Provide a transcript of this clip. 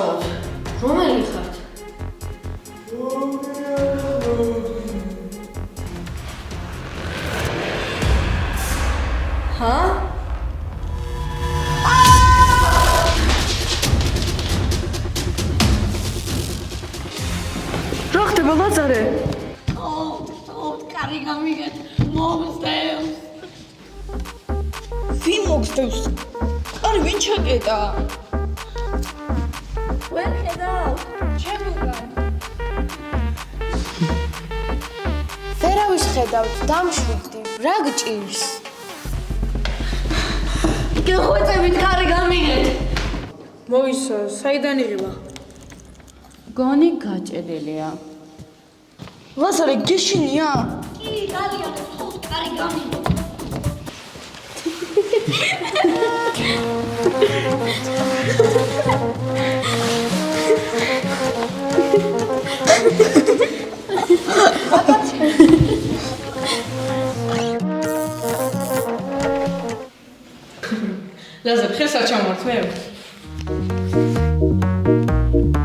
ვისაუბროთ. რომელი ხართ? ჰა? რა ხდება ლაზარე? კარი გამიგეთ მომსდევს. ვინ მოგსდევს? კარი ვინ ჩაკეტა? ვერ ხედავ. ჩემგან. ვერავის ხედავთ, დამშვიდდი. რა გჭირს? გეხვეწებით კარი გამიგეთ. მოისო, საიდან იღება? გონი გაჭედილია. ლაზარე გეშინია? კი, დალია ხო კარი გამიგეთ. ლაზარ, ხეს არ ჩამოვართ მე?